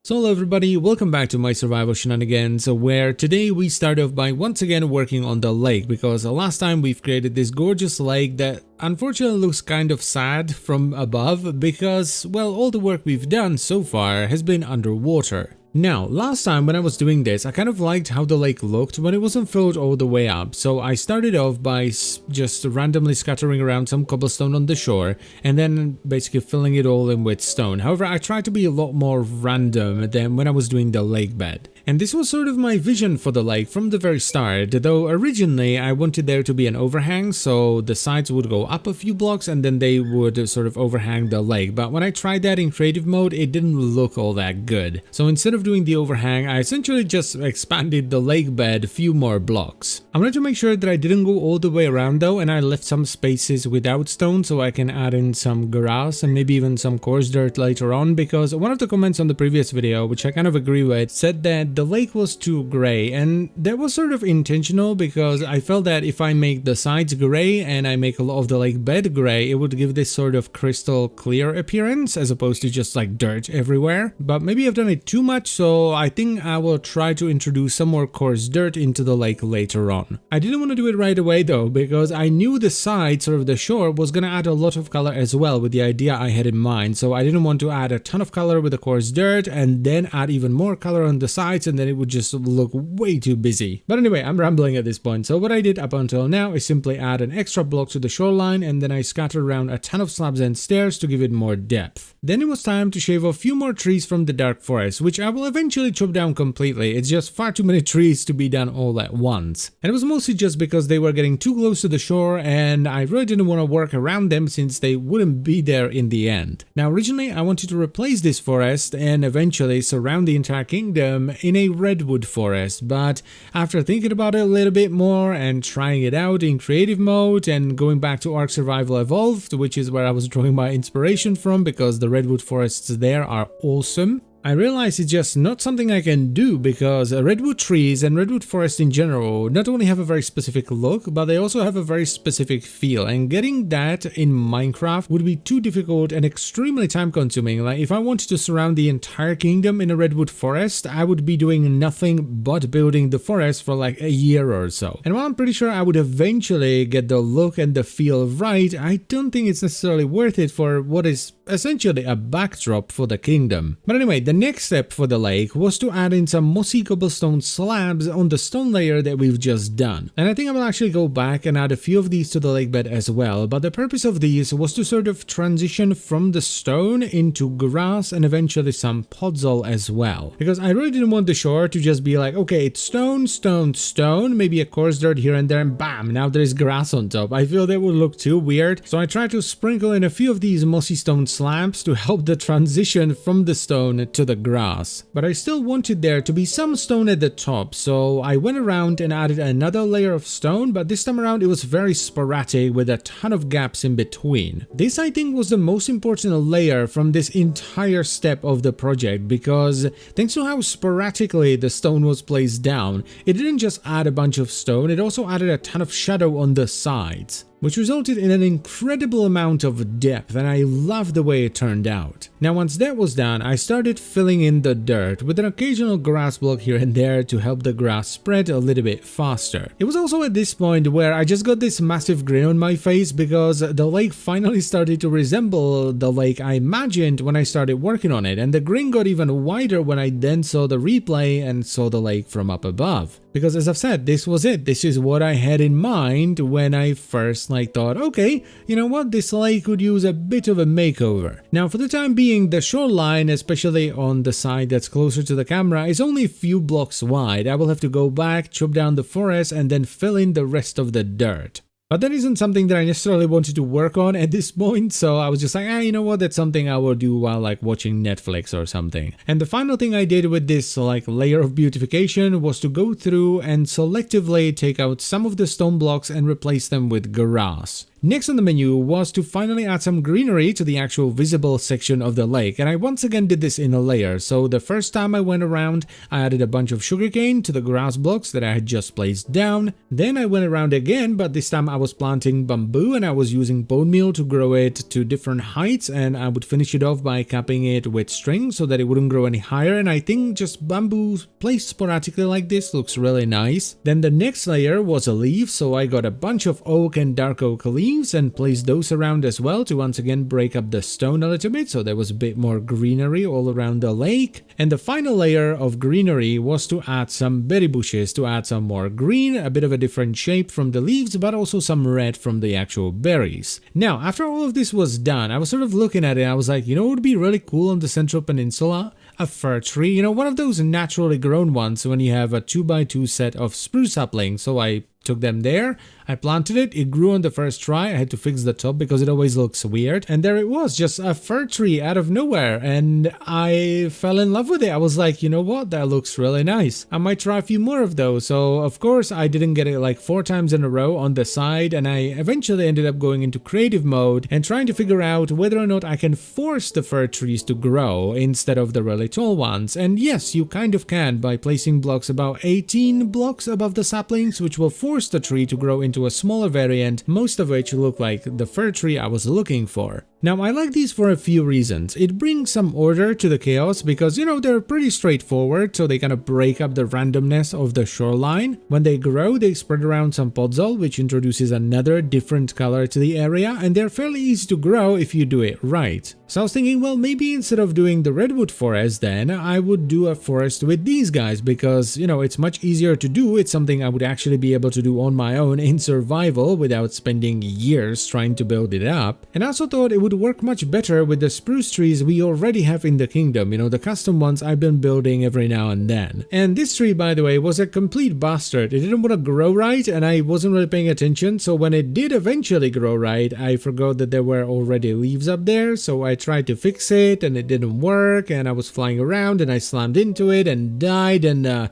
So hello everybody, welcome back to my survival shenanigans, where today we start off by once again working on the lake, because last time we've created this gorgeous lake that unfortunately looks kind of sad from above because, well, all the work we've done so far has been underwater. Now, last time when I was doing this, I kind of liked how the lake looked when it wasn't filled all the way up, so I started off by just randomly scattering around some cobblestone on the shore and then basically filling it all in with stone. However, I tried to be a lot more random than when I was doing the lake bed. And this was sort of my vision for the lake from the very start, though originally I wanted there to be an overhang, so the sides would go up a few blocks and then they would sort of overhang the lake. But when I tried that in creative mode, it didn't look all that good. So instead of doing the overhang, I essentially just expanded the lake bed a few more blocks. I wanted to make sure that I didn't go all the way around though, and I left some spaces without stone so I can add in some grass and maybe even some coarse dirt later on, because one of the comments on the previous video, which I kind of agree with, said that the lake was too gray, and that was sort of intentional because I felt that if I make the sides gray and I make a lot of the lake bed gray, it would give this sort of crystal clear appearance as opposed to just like dirt everywhere. But maybe I've done it too much, so I think I will try to introduce some more coarse dirt into the lake later on. I didn't want to do it right away though, because I knew the side, sort of the shore, was going to add a lot of color as well with the idea I had in mind, so I didn't want to add a ton of color with the coarse dirt and then add even more color on the sides, and then it would just look way too busy. But anyway, I'm rambling at this point, so what I did up until now is simply add an extra block to the shoreline, and then I scattered around a ton of slabs and stairs to give it more depth. Then it was time to shave off a few more trees from the dark forest, which I will eventually chop down completely. It's just far too many trees to be done all at once. And it was mostly just because they were getting too close to the shore and I really didn't want to work around them since they wouldn't be there in the end. Now originally I wanted to replace this forest and eventually surround the entire kingdom in a Redwood Forest, but after thinking about it a little bit more and trying it out in creative mode and going back to Ark Survival Evolved, which is where I was drawing my inspiration from because the Redwood Forests there are awesome, I realize it's just not something I can do because redwood trees and redwood forest in general not only have a very specific look, but they also have a very specific feel, and getting that in Minecraft would be too difficult and extremely time consuming. Like if I wanted to surround the entire kingdom in a redwood forest, I would be doing nothing but building the forest for like a year or so. And while I'm pretty sure I would eventually get the look and the feel right, I don't think it's necessarily worth it for what is essentially a backdrop for the kingdom. But anyway, the next step for the lake was to add in some mossy cobblestone slabs on the stone layer that we've just done. And I think I will actually go back and add a few of these to the lake bed as well, but the purpose of these was to sort of transition from the stone into grass and eventually some podzol as well. Because I really didn't want the shore to just be like, okay, it's stone, stone, stone, maybe a coarse dirt here and there, and bam, now there's grass on top. I feel that would look too weird, so I tried to sprinkle in a few of these mossy stone slabs to help the transition from the stone to the grass. But I still wanted there to be some stone at the top, so I went around and added another layer of stone, but this time around it was very sporadic with a ton of gaps in between. This I think was the most important layer from this entire step of the project, because thanks to how sporadically the stone was placed down, it didn't just add a bunch of stone, it also added a ton of shadow on the sides, which resulted in an incredible amount of depth, and I love the way it turned out. Now once that was done, I started filling in the dirt with an occasional grass block here and there to help the grass spread a little bit faster. It was also at this point where I just got this massive grin on my face because the lake finally started to resemble the lake I imagined when I started working on it, and the grin got even wider when I then saw the replay and saw the lake from up above. Because as I've said, this was it. This is what I had in mind when I first thought, okay, you know what, this lake could use a bit of a makeover. Now for the time being, the shoreline, especially on the side that's closer to the camera, is only a few blocks wide. I will have to go back, chop down the forest, and then fill in the rest of the dirt. But that isn't something that I necessarily wanted to work on at this point, so I was just like, you know what, that's something I will do while watching Netflix or something. And the final thing I did with this layer of beautification was to go through and selectively take out some of the stone blocks and replace them with grass. Next on the menu was to finally add some greenery to the actual visible section of the lake, and I once again did this in a layer. So the first time I went around, I added a bunch of sugarcane to the grass blocks that I had just placed down. Then I went around again, but this time I was planting bamboo and I was using bone meal to grow it to different heights, and I would finish it off by capping it with string so that it wouldn't grow any higher. And I think just bamboo placed sporadically like this looks really nice. Then the next layer was a leaf, so I got a bunch of oak and dark oak leaves and placed those around as well to once again break up the stone a little bit, so there was a bit more greenery all around the lake. And the final layer of greenery was to add some berry bushes to add some more green, a bit of a different shape from the leaves, but also some red from the actual berries. Now, after all of this was done, I was sort of looking at it, I was like, you know what would be really cool on the Central Peninsula? A fir tree, you know, one of those naturally grown ones when you have a 2x2 set of spruce saplings. So I took them there, I planted it grew on the first try. I had to fix the top because it always looks weird, and there it was, just a fir tree out of nowhere, and I fell in love with it. I was like, you know what, that looks really nice. I might try a few more of those. So of course I didn't get it like 4 times in a row on the side, and I eventually ended up going into creative mode and trying to figure out whether or not I can force the fir trees to grow instead of the really tall ones. And yes, you kind of can by placing blocks about 18 blocks above the saplings, which will force the tree to grow into a smaller variant, most of which look like the fir tree I was looking for. Now, I like these for a few reasons. It brings some order to the chaos because, you know, they're pretty straightforward, so they kind of break up the randomness of the shoreline. When they grow, they spread around some podzol, which introduces another different color to the area, and they're fairly easy to grow if you do it right. So I was thinking, well, maybe instead of doing the Redwood Forest, then I would do a forest with these guys because, you know, it's much easier to do. It's something I would actually be able to do on my own in survival without spending years trying to build it up. And I also thought it would work much better with the spruce trees we already have in the kingdom, you know, the custom ones I've been building every now and then. And this tree, by the way, was a complete bastard. It didn't want to grow right, and I wasn't really paying attention, so when it did eventually grow right, I forgot that there were already leaves up there, so I tried to fix it and it didn't work, and I was flying around and I slammed into it and died, and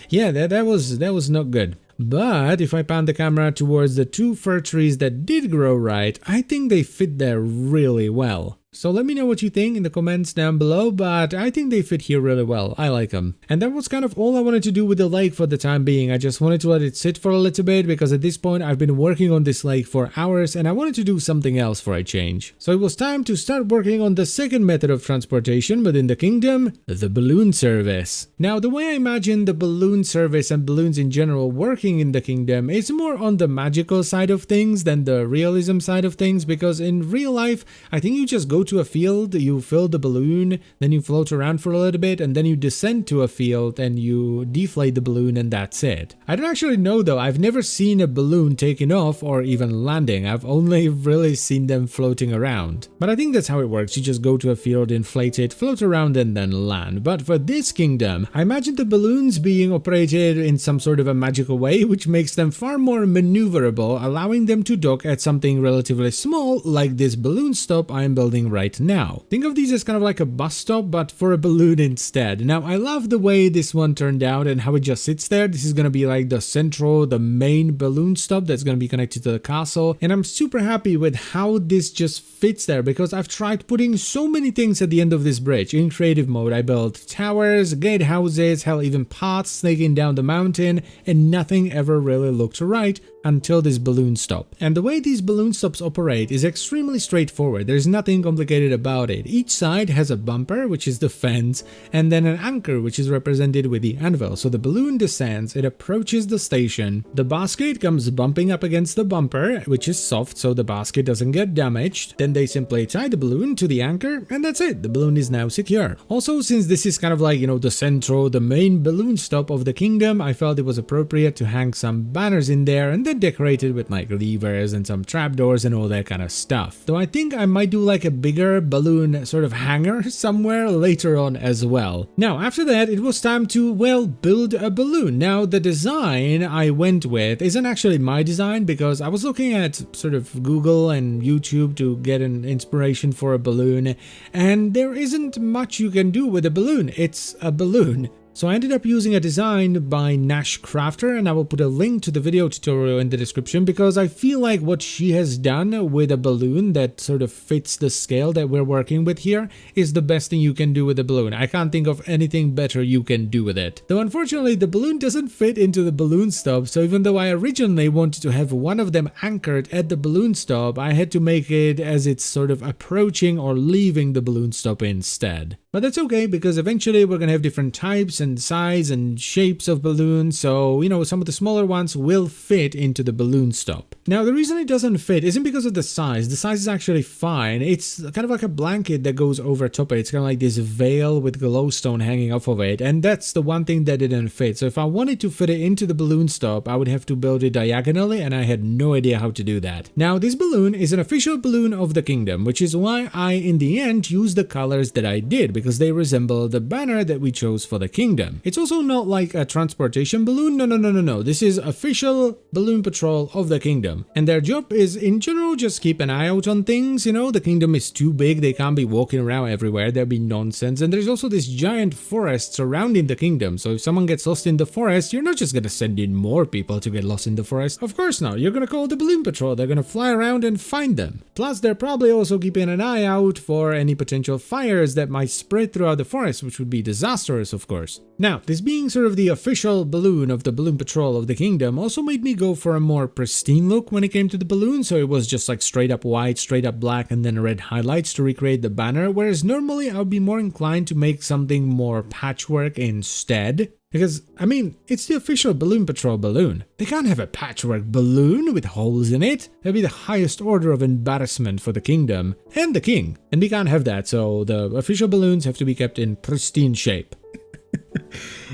yeah, that was not good. But if I pan the camera towards the 2 fir trees that did grow right, I think they fit there really well. So let me know what you think in the comments down below, but I think they fit here really well. I like them. And that was kind of all I wanted to do with the lake for the time being. I just wanted to let it sit for a little bit because at this point I've been working on this lake for hours and I wanted to do something else for a change. So it was time to start working on the second method of transportation within the kingdom, the balloon service. Now, the way I imagine the balloon service and balloons in general working in the kingdom is more on the magical side of things than the realism side of things, because in real life, I think you just go to a field, you fill the balloon, then you float around for a little bit, and then you descend to a field and you deflate the balloon, and that's it. I don't actually know though, I've never seen a balloon taking off or even landing. I've only really seen them floating around. But I think that's how it works. You just go to a field, inflate it, float around, and then land. But for this kingdom, I imagine the balloons being operated in some sort of a magical way, which makes them far more maneuverable, allowing them to dock at something relatively small like this balloon stop I'm building right now. Think of these as kind of like a bus stop, but for a balloon instead. Now, I love the way this one turned out and how it just sits there. This is going to be like the main balloon stop that's going to be connected to the castle, and I'm super happy with how this just fits there because I've tried putting so many things at the end of this bridge. In creative mode, I built towers, gatehouses, hell, even paths snaking down the mountain, and nothing ever really looked right until this balloon stop. And the way these balloon stops operate is extremely straightforward. There's nothing complicated about it. Each side has a bumper, which is the fence, and then an anchor, which is represented with the anvil. So the balloon descends, it approaches the station, the basket comes bumping up against the bumper, which is soft so the basket doesn't get damaged. Then they simply tie the balloon to the anchor, and that's it. The balloon is now secure. Also, since this is kind of like, you know, the main balloon stop of the kingdom, I felt it was appropriate to hang some banners in there and then decorated with like levers and some trapdoors and all that kind of stuff. Though I think I might do like a bigger balloon sort of hanger somewhere later on as well. Now, after that, it was time to, well, build a balloon. Now, the design I went with isn't actually my design because I was looking at sort of Google and YouTube to get an inspiration for a balloon, and there isn't much you can do with a balloon. It's a balloon. So I ended up using a design by NashCrafter, and I will put a link to the video tutorial in the description because I feel like what she has done with a balloon that sort of fits the scale that we're working with here is the best thing you can do with a balloon. I can't think of anything better you can do with it. Though unfortunately the balloon doesn't fit into the balloon stop, so even though I originally wanted to have one of them anchored at the balloon stop, I had to make it as it's sort of approaching or leaving the balloon stop instead. But that's okay, because eventually we're gonna have different types and size and shapes of balloons, so, you know, some of the smaller ones will fit into the balloon stop. Now, the reason it doesn't fit isn't because of the size. The size is actually fine. It's kind of like a blanket that goes over top of it. It's kind of like this veil with glowstone hanging off of it, and that's the one thing that didn't fit. So if I wanted to fit it into the balloon stop, I would have to build it diagonally, and I had no idea how to do that. Now, this balloon is an official balloon of the kingdom, which is why I, in the end, used the colors that I did, because they resemble the banner that we chose for the kingdom. It's also not like a transportation balloon. No. This is official balloon patrol of the kingdom. And their job is, in general, just keep an eye out on things. You know, the kingdom is too big. They can't be walking around everywhere. There'd be nonsense. And there's also this giant forest surrounding the kingdom. So if someone gets lost in the forest, you're not just going to send in more people to get lost in the forest. Of course not. You're going to call the balloon patrol. They're going to fly around and find them. Plus, they're probably also keeping an eye out for any potential fires that might spread throughout the forest, which would be disastrous, of course. Now, this being sort of the official balloon of the balloon patrol of the kingdom also made me go for a more pristine look when it came to the balloon, so it was just like straight up white, straight up black, and then red highlights to recreate the banner, whereas normally I would be more inclined to make something more patchwork instead. Because, I mean, it's the official Balloon Patrol balloon. They can't have a patchwork balloon with holes in it. That'd be the highest order of embarrassment for the kingdom and the king. And we can't have that, so the official balloons have to be kept in pristine shape.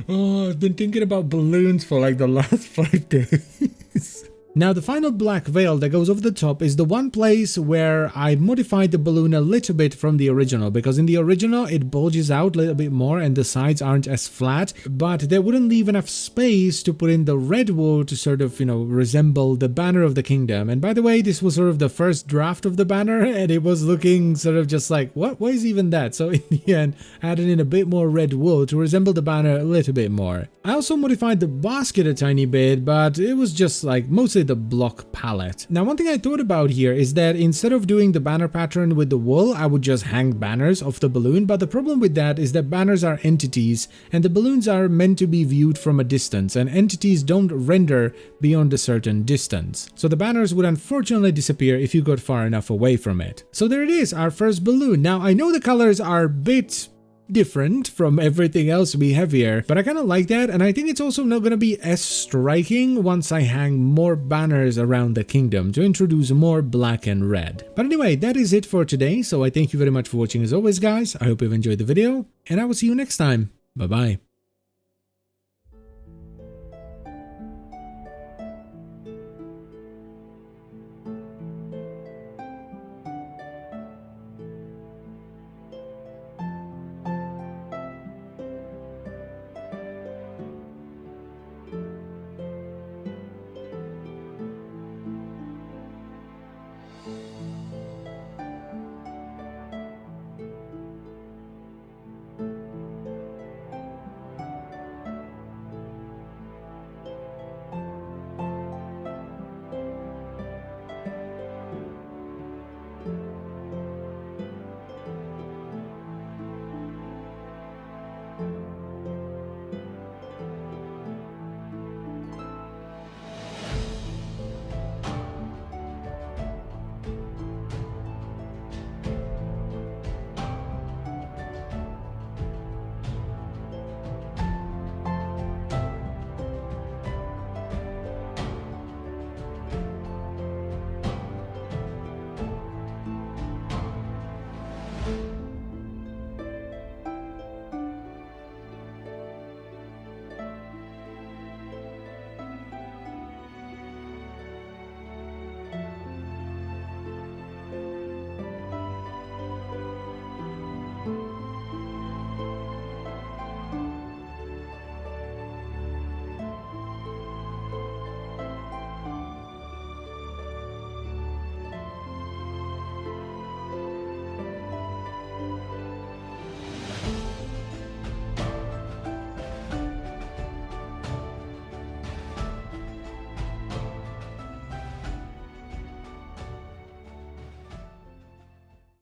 Oh, I've been thinking about balloons for like the last 5 days. Now, the final black veil that goes over the top is the one place where I modified the balloon a little bit from the original, because in the original it bulges out a little bit more and the sides aren't as flat, but they wouldn't leave enough space to put in the redwood to sort of, you know, resemble the banner of the kingdom. And by the way, this was sort of the first draft of the banner, and it was looking sort of just like, what is even that? So in the end, I added in a bit more red wool to resemble the banner a little bit more. I also modified the basket a tiny bit, but it was just like mostly the block palette. Now, one thing I thought about here is that instead of doing the banner pattern with the wool, I would just hang banners off the balloon, but the problem with that is that banners are entities and the balloons are meant to be viewed from a distance, and entities don't render beyond a certain distance. So the banners would unfortunately disappear if you got far enough away from it. So there it is, our first balloon. Now, I know the colors are a bit different from everything else we have here, but I kind of like that, and I think it's also not going to be as striking once I hang more banners around the kingdom to introduce more black and red. But anyway, that is it for today, so I thank you very much for watching as always, guys. I hope you've enjoyed the video, and I will see you next time. Bye bye.